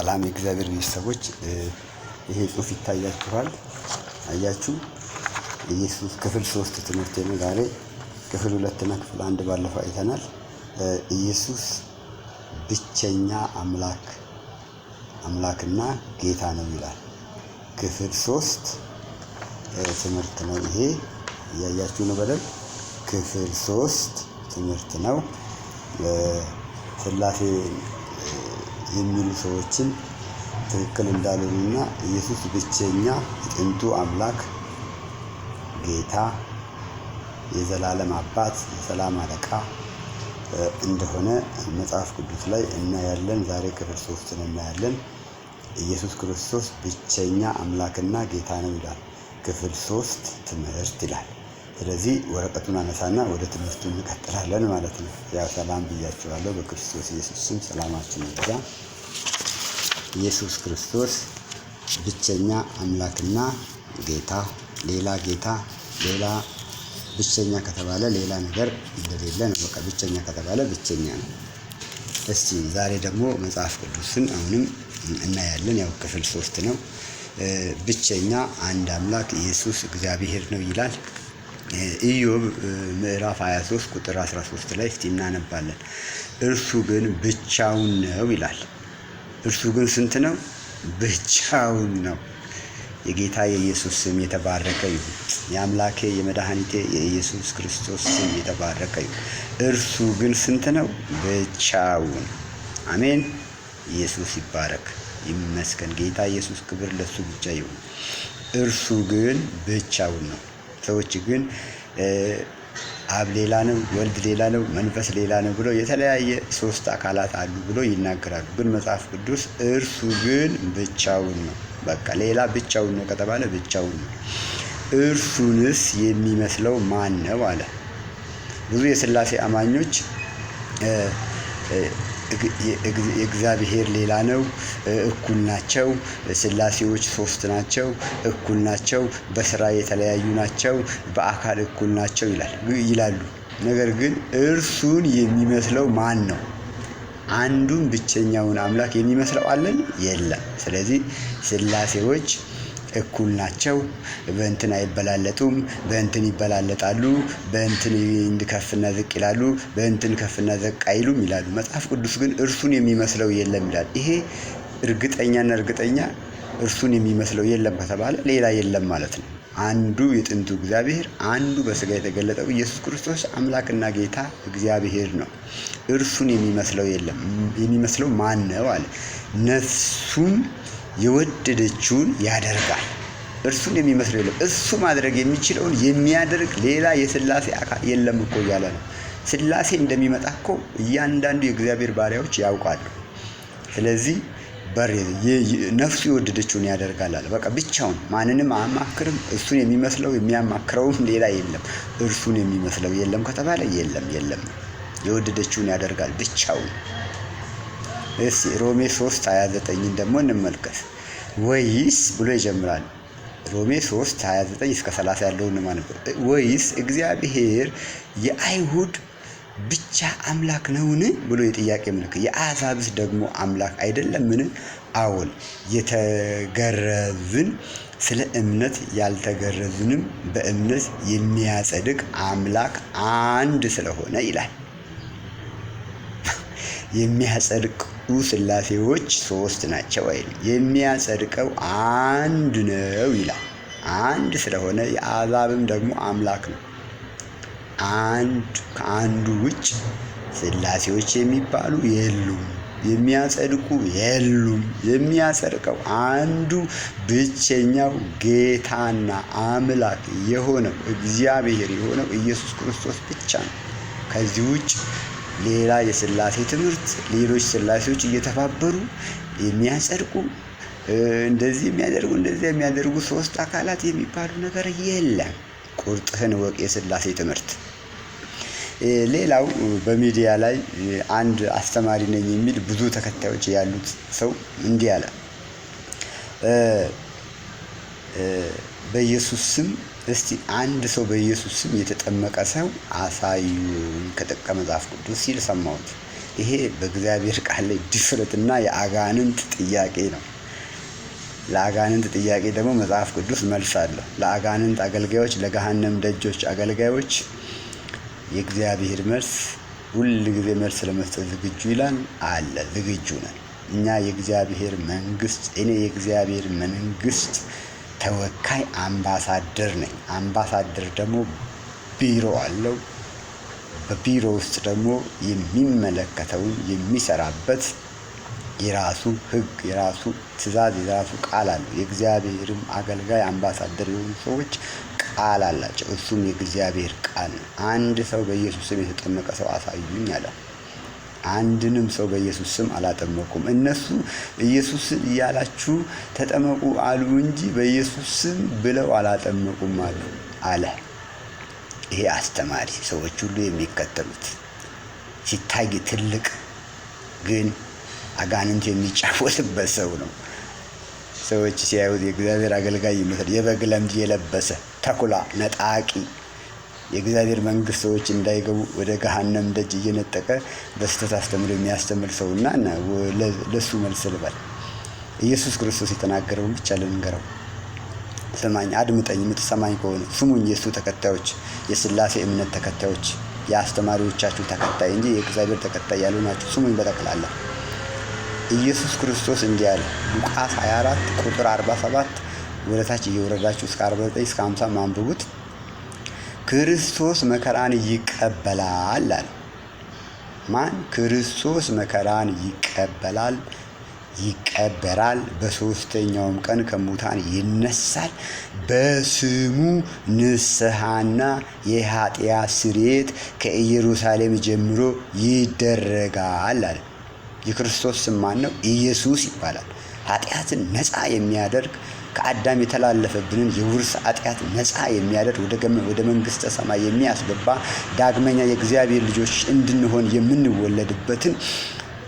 ሰላም የእግዚአብሔር ቤተሰቦች፣ ይሄ ጽሑፍ ይታያችኋል። አያችሁ፣ ኢየሱስ ክፍል 3 ትምህርት ነው። ዛሬ ክፍል 2 እና ክፍል 1 ባለፈው አይተናል። ኢየሱስ ብቸኛ አምላክና ጌታ ነው ይላል። ክፍል 3 ትምህርት ነው። ይሄ እያያችሁ ነው በደንብ። ክፍል 3 ትምህርት ነው። ሥላሴ የሚሉ ሰዎችን ትክክል እንዳልሆኑና ኢየሱስ ብቸኛ የጥንቱ አምላክ ጌታ፣ የዘላለም አባት፣ የሰላም አለቃ እንደሆነ መጽሐፍ ቅዱስ ላይ እናያለን። ዛሬ ክፍል 3 እናያለን። ኢየሱስ ክርስቶስ ብቸኛ አምላክና ጌታ ነው ይላል። ክፍል 3 ትምህርት ይላል። ስለዚህ ወረቀቱን አነሳና ወደ ትምህርቱ እንቀጥላለን ማለት ነው። ያው ሰላም ብያችኋለሁ። በክርስቶስ ኢየሱስ ስም ሰላማችን ይብዛ። ኢየሱስ ክርስቶስ ብቸኛ አምላክና ጌታ፣ ሌላ ብቸኛ ከተባለ ሌላ ነገር እንደሌለ ነው። በቃ ብቸኛ ከተባለ ብቸኛ ነው። እስቲ ዛሬ ደግሞ መጽሐፍ ቅዱስን አሁንም እናያለን። ያው ክፍል 3 ነው። ብቸኛ አንድ አምላክ ኢየሱስ እግዚአብሔር ነው ይላል። ኢዮብ ምዕራፍ 23 ቁጥር 13 ላይ እስቲ እናነባለን። እርሱ ግን ብቻውን ነው ይላል። እርሱ ግን ስንት ነው? ብቻውን ነው። የጌታ የኢየሱስ ስም የተባረከ ይሁን። የአምላኬ የመድኃኒቴ የኢየሱስ ክርስቶስ ስም የተባረከ ይሁን። እርሱ ግን ስንት ነው? ብቻውን። አሜን። ኢየሱስ ይባረክ ይመስገን። ጌታ ኢየሱስ ክብር ለሱ ብቻ ይሁን። እርሱ ግን ብቻውን ነው። ሰዎች ግን አብ ሌላ ነው፣ ወልድ ሌላ ነው፣ መንፈስ ሌላ ነው ብሎ የተለያየ 3 አካላት አሉ ብሎ ይናገራሉ። ግን መጽሐፍ ቅዱስ እርሱ ግን ብቻውን ነው። በቃ ሌላ ብቻውን ነው ከተባለ ብቻውን ነው። እርሱንስ የሚመስለው ማን ነው አለ። ብዙ የሥላሴ አማኞች የእግዚአብሔር ሌላ ነው፣ እኩል ናቸው፣ ሥላሴዎች 3 ናቸው፣ እኩል ናቸው፣ በስራ የተለያዩ ናቸው፣ በአካል እኩል ናቸው ይላሉ። ነገር ግን እርሱን የሚመስለው ማን ነው? አንዱን ብቸኛውን አምላክ የሚመስለው አለን? የለም። ስለዚህ ሥላሴዎች እኩል ናቸው፣ በእንትን አይበላለጡም፣ በእንትን ይበላለጣሉ፣ በእንትን ከፍና ዝቅ ይላሉ፣ በእንትን ከፍና ዝቅ አይሉም ይላሉ። መጽሐፍ ቅዱስ ግን እርሱን የሚመስለው የለም ይላል። ይሄ እርግጠኛ እርሱን የሚመስለው የለም ከተባለ ሌላ የለም ማለት ነው። አንዱ የጥንቱ እግዚአብሔር፣ አንዱ በስጋ የተገለጠው ኢየሱስ ክርስቶስ አምላክና ጌታ እግዚአብሔር ነው። እርሱን የሚመስለው የለም። የሚመስለው ማን ነው አለ። ነፍሱን የወደደችውን ያደርጋል። እርሱን የሚመስለው የለም። እሱ ማድረግ የሚችለውን የሚያደርግ ሌላ የሥላሴ አካል የለም እኮ እያለ ነው። ሥላሴ እንደሚመጣ እኮ እያንዳንዱ የእግዚአብሔር ባሪያዎች ያውቃሉ። ስለዚህ ነፍሱ የወደደችውን ያደርጋል አለ። በቃ ብቻውን ማንንም አያማክርም። እሱን የሚመስለው የሚያማክረውም ሌላ የለም። እርሱን የሚመስለው የለም ከተባለ የለም። የወደደችውን ያደርጋል ብቻውን። እስቲ ሮሜ 3:29 ደግሞ እንመልከት። ወይስ ብሎ ይጀምራል። ሮሜ 3:29 እስከ 30 ያለውን ማለት ነው። ወይስ እግዚአብሔር የአይሁድ ብቻ አምላክ ነውን ብሎ የጥያቄ ምልክት፣ የአሕዛብስ ደግሞ አምላክ አይደለምን? አዎን፣ የተገረዝን ስለ እምነት ያልተገረዝንም በእምነት የሚያጸድቅ አምላክ አንድ ስለሆነ ይላል። የሚያጸድቁ ሥላሴዎች 3 ናቸው አይልም። የሚያጸድቀው አንድ ነው ይላል። አንድ ስለሆነ የአሕዛብም ደግሞ አምላክ ነው። ከአንዱ ውጭ ሥላሴዎች የሚባሉ የሉም፣ የሚያጸድቁ የሉም። የሚያጸድቀው አንዱ ብቸኛው ጌታና አምላክ የሆነው እግዚአብሔር የሆነው ኢየሱስ ክርስቶስ ብቻ ነው። ከዚህ ውጭ ሌላ የሥላሴ ትምህርት፣ ሌሎች ሥላሴዎች እየተባበሩ የሚያጸድቁ እንደዚህ የሚያደርጉ 3 አካላት የሚባሉ ነገር የለም። ቁርጥህን ወቅ የሥላሴ ትምህርት። ሌላው በሚዲያ ላይ አንድ አስተማሪ ነኝ የሚል ብዙ ተከታዮች ያሉት ሰው እንዲህ አለ። በኢየሱስ ስም እስቲ አንድ ሰው በኢየሱስ ስም የተጠመቀ ሰው አሳዩን ከደቀ መጽሐፍ ቅዱስ ሲል ሰማሁት። ይሄ በእግዚአብሔር ቃል ላይ ድፍረትና የአጋንንት ጥያቄ ነው። ለአጋንንት ጥያቄ ደግሞ መጽሐፍ ቅዱስ መልስ አለው። ለአጋንንት አገልጋዮች፣ ለገሃነም ደጆች አገልጋዮች የእግዚአብሔር መልስ ሁል ጊዜ መልስ ለመስጠት ዝግጁ ይላል አለ። ዝግጁ ነን እኛ የእግዚአብሔር መንግስት። እኔ የእግዚአብሔር መንግስት ተወካይ አምባሳደር ነኝ። አምባሳደር ደግሞ ቢሮ አለው። በቢሮ ውስጥ ደግሞ የሚመለከተውን የሚሰራበት የራሱ ሕግ፣ የራሱ ትእዛዝ፣ የራሱ ቃል አለው። የእግዚአብሔርም አገልጋይ አምባሳደር የሆኑ ሰዎች ቃል አላቸው። እሱም የእግዚአብሔር ቃል ነው። አንድ ሰው በኢየሱስ ስም የተጠመቀ ሰው አሳዩኝ አለ። አንድንም ሰው በኢየሱስ ስም አላጠመቁም። እነሱ ኢየሱስን እያላችሁ ተጠመቁ አሉ እንጂ በኢየሱስ ስም ብለው አላጠመቁም አለ። ይሄ አስተማሪ፣ ሰዎች ሁሉ የሚከተሉት፣ ሲታይ ትልቅ ግን አጋንንት የሚጫወትበት ሰው ነው። ሰዎች ሲያዩት የእግዚአብሔር አገልጋይ ይመስል የበግ ለምድ የለበሰ ተኩላ ነጣቂ፣ የእግዚአብሔር መንግስት ሰዎች እንዳይገቡ ወደ ገሃነም ደጅ እየነጠቀ በስተት አስተምሮ የሚያስተምር ሰውና ለሱ መልስ ልበል። ኢየሱስ ክርስቶስ የተናገረውን ብቻ ልንገረው። ስማኝ፣ አድምጠኝ። የምትሰማኝ ከሆነ ስሙኝ። የእሱ ተከታዮች፣ የሥላሴ እምነት ተከታዮች፣ የአስተማሪዎቻችሁ ተከታይ እንጂ የእግዚአብሔር ተከታይ ያልሆናችሁ ስሙኝ በጠቅላላ። ኢየሱስ ክርስቶስ እንዲህ አለ። ሉቃስ 24 ቁጥር 47 ወደታች እየወረዳችሁ እስከ 49 እስከ 50 ማንበቡት። ክርስቶስ መከራን ይቀበላል አለ። ማን? ክርስቶስ መከራን ይቀበላል፣ ይቀበራል፣ በሶስተኛውም ቀን ከሙታን ይነሳል፣ በስሙ ንስሐና የኃጢአት ስርየት ከኢየሩሳሌም ጀምሮ ይደረጋል አለ። የክርስቶስ ስም ማን ነው? ኢየሱስ ይባላል። ኃጢአትን ነፃ የሚያደርግ ከአዳም የተላለፈብንን የውርስ ኃጢአት ነፃ የሚያደርግ ወደ መንግስተ ሰማይ የሚያስገባ ዳግመኛ የእግዚአብሔር ልጆች እንድንሆን የምንወለድበትን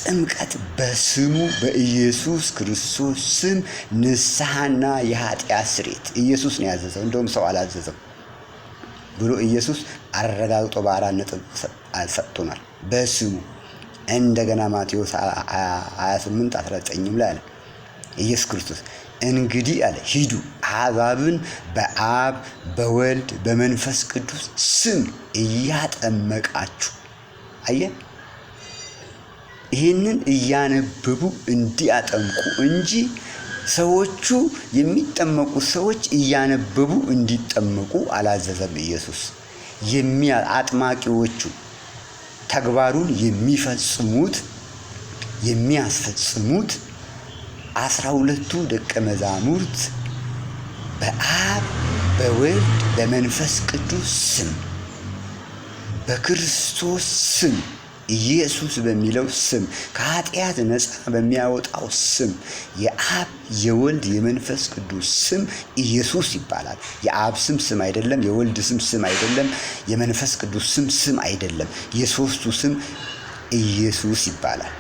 ጥምቀት በስሙ በኢየሱስ ክርስቶስ ስም ንስሐና የኃጢአት ስርየት ኢየሱስ ነው ያዘዘው። እንደውም ሰው አላዘዘም ብሎ ኢየሱስ አረጋግጦ በአራት ነጥብ ሰጥቶናል። በስሙ እንደገና ማቴዎስ 28:19 ላይ አለ ኢየሱስ ክርስቶስ እንግዲህ አለ ሂዱ አሕዛብን በአብ በወልድ በመንፈስ ቅዱስ ስም እያጠመቃችሁ። አየ፣ ይህንን እያነበቡ እንዲያጠምቁ እንጂ ሰዎቹ የሚጠመቁ ሰዎች እያነበቡ እንዲጠመቁ አላዘዘም ኢየሱስ። አጥማቂዎቹ ተግባሩን የሚያስፈጽሙት 12ቱ ደቀ መዛሙርት በአብ በወልድ በመንፈስ ቅዱስ ስም በክርስቶስ ስም ኢየሱስ በሚለው ስም ከኃጢአት ነፃ በሚያወጣው ስም የአብ የወልድ የመንፈስ ቅዱስ ስም ኢየሱስ ይባላል። የአብ ስም አይደለም። የወልድ ስም አይደለም። የመንፈስ ቅዱስ ስም አይደለም። የሶስቱ ስም ኢየሱስ ይባላል።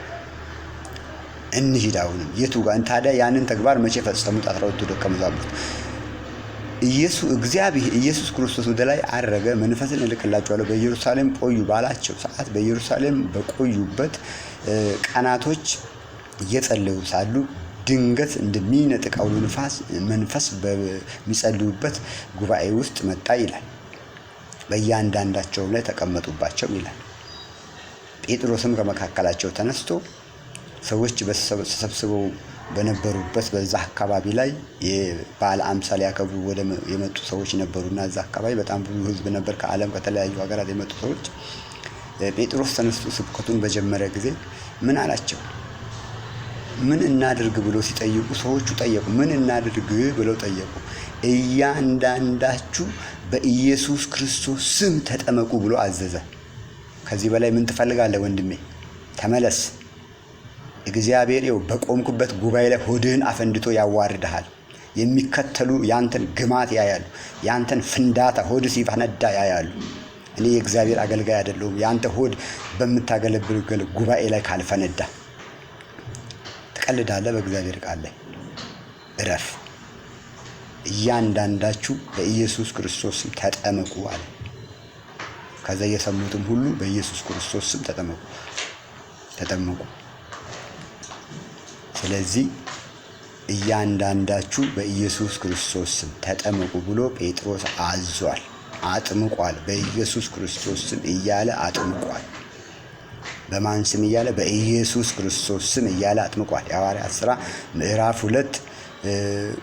እንሂድ አሁንም የቱ ጋር ታዲያ? ያንን ተግባር መቼ ፈጸሙት? 12ቱ ደቀ መዛሙርት ኢየሱስ ክርስቶስ ወደ ላይ አረገ፣ መንፈስን እልክላቸዋለሁ በኢየሩሳሌም ቆዩ ባላቸው ሰዓት በኢየሩሳሌም በቆዩበት ቀናቶች እየጸለዩ ሳሉ ድንገት እንደሚነጥቅ አውሎ ነፋስ መንፈስ በሚጸልዩበት ጉባኤ ውስጥ መጣ ይላል። በእያንዳንዳቸው ላይ ተቀመጡባቸው ይላል። ጴጥሮስም ከመካከላቸው ተነስቶ ሰዎች ተሰብስበው በነበሩበት በዛ አካባቢ ላይ የበዓለ ሃምሳ ሊያከብሩ የመጡ ሰዎች ነበሩና እዛ አካባቢ በጣም ብዙ ሕዝብ ነበር፣ ከዓለም ከተለያዩ ሀገራት የመጡ ሰዎች። ጴጥሮስ ተነስቶ ስብከቱን በጀመረ ጊዜ ምን አላቸው? ምን እናድርግ ብሎ ሲጠይቁ ሰዎቹ ጠየቁ። ምን እናድርግ ብለው ጠየቁ። እያንዳንዳችሁ በኢየሱስ ክርስቶስ ስም ተጠመቁ ብሎ አዘዘ። ከዚህ በላይ ምን ትፈልጋለህ ወንድሜ? ተመለስ። እግዚአብሔር በቆምኩበት ጉባኤ ላይ ሆድህን አፈንድቶ ያዋርድሃል። የሚከተሉ ያንተን ግማት ያያሉ፣ ያንተን ፍንዳታ ሆድ ሲፈነዳ ያያሉ። እኔ የእግዚአብሔር አገልጋይ አይደለሁም። ያንተ ሆድ በምታገለግል ጉባኤ ላይ ካልፈነዳ ትቀልዳለህ። በእግዚአብሔር ቃል ላይ እረፍ። እያንዳንዳችሁ በኢየሱስ ክርስቶስ ስም ተጠመቁ አለ። ከዛ የሰሙትም ሁሉ በኢየሱስ ክርስቶስ ስም ተጠመቁ። ተጠመቁ። ስለዚህ እያንዳንዳችሁ በኢየሱስ ክርስቶስ ስም ተጠመቁ ብሎ ጴጥሮስ አዟል፣ አጥምቋል። በኢየሱስ ክርስቶስ ስም እያለ አጥምቋል። በማን ስም እያለ? በኢየሱስ ክርስቶስ ስም እያለ አጥምቋል። የሐዋርያት ሥራ ምዕራፍ 2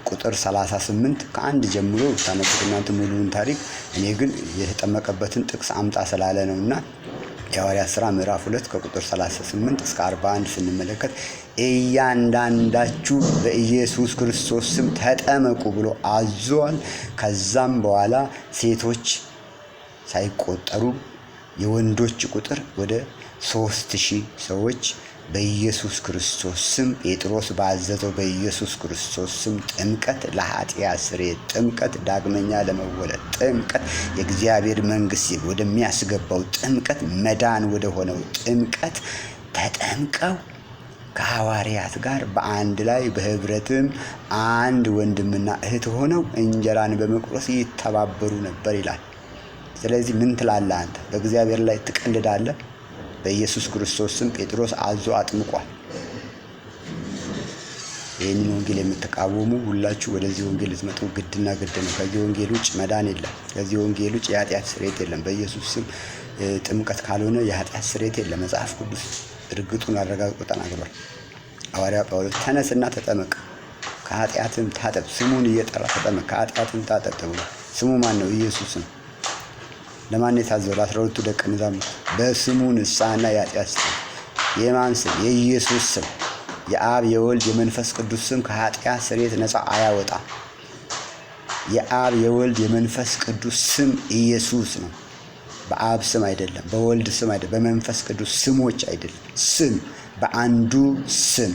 ቁጥር 38 ከአንድ ጀምሮ ታነቡት እናንተ ሙሉውን ታሪክ። እኔ ግን የተጠመቀበትን ጥቅስ አምጣ ስላለ ነውና የሐዋርያት ሥራ ምዕራፍ 2 ከቁጥር 38 እስከ 41 ስንመለከት እያንዳንዳችሁ በኢየሱስ ክርስቶስ ስም ተጠመቁ ብሎ አዟል። ከዛም በኋላ ሴቶች ሳይቆጠሩ የወንዶች ቁጥር ወደ 3000 ሰዎች በኢየሱስ ክርስቶስ ስም ጴጥሮስ ባዘዘው በኢየሱስ ክርስቶስ ስም ጥምቀት፣ ለኃጢአት ስርየት ጥምቀት፣ ዳግመኛ ለመወለድ ጥምቀት፣ የእግዚአብሔር መንግሥት ወደሚያስገባው ጥምቀት፣ መዳን ወደ ሆነው ጥምቀት ተጠምቀው ከሐዋርያት ጋር በአንድ ላይ በህብረትም አንድ ወንድምና እህት ሆነው እንጀራን በመቁረስ ይተባበሩ ነበር ይላል። ስለዚህ ምን ትላለህ አንተ? በእግዚአብሔር ላይ ትቀልዳለህ? በኢየሱስ ክርስቶስ ስም ጴጥሮስ አዞ አጥምቋል። ይህንን ወንጌል የምትቃወሙ ሁላችሁ ወደዚህ ወንጌል ልትመጡ ግድና ግድ ነው። ከዚህ ወንጌል ውጭ መዳን የለም። ከዚህ ወንጌል ውጭ የኃጢአት ስርየት የለም። በኢየሱስ ስም ጥምቀት ካልሆነ የኃጢአት ስርየት የለም። መጽሐፍ ቅዱስ እርግጡን አረጋግጦ ተናግሯል። ሐዋርያ ጳውሎስ ተነስና ተጠመቅ፣ ከኃጢአትም ታጠብ፣ ስሙን እየጠራ ተጠመቅ፣ ከኃጢአትም ታጠብ ተብሏል። ስሙ ማን ነው? ኢየሱስ ነው። ለማን የታዘዘው? ለ12ቱ ደቀ መዛሙርት። በስሙ ንስሐና የኃጢአት ስርየት። የማን ስም? የኢየሱስ ስም። የአብ የወልድ የመንፈስ ቅዱስ ስም ከኃጢአት ስርየት ነፃ አያወጣም። የአብ የወልድ የመንፈስ ቅዱስ ስም ኢየሱስ ነው። በአብ ስም አይደለም፣ በወልድ ስም አይደለም፣ በመንፈስ ቅዱስ ስሞች አይደለም። ስም በአንዱ ስም፣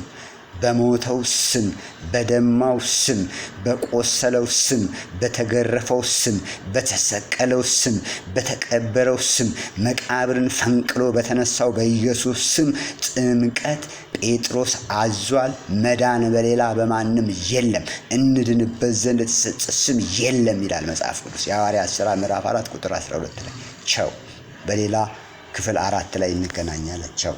በሞተው ስም፣ በደማው ስም፣ በቆሰለው ስም፣ በተገረፈው ስም፣ በተሰቀለው ስም፣ በተቀበረው ስም፣ መቃብርን ፈንቅሎ በተነሳው በኢየሱስ ስም ጥምቀት ጴጥሮስ አዟል። መዳን በሌላ በማንም የለም፣ እንድንበት ዘንድ የተሰጠ ስም የለም ይላል መጽሐፍ ቅዱስ። የሐዋርያት ሥራ ምዕራፍ 4 ቁጥር 12 ላይ ቸው። በሌላ ክፍል 4 ላይ እንገናኛለን። ቸው።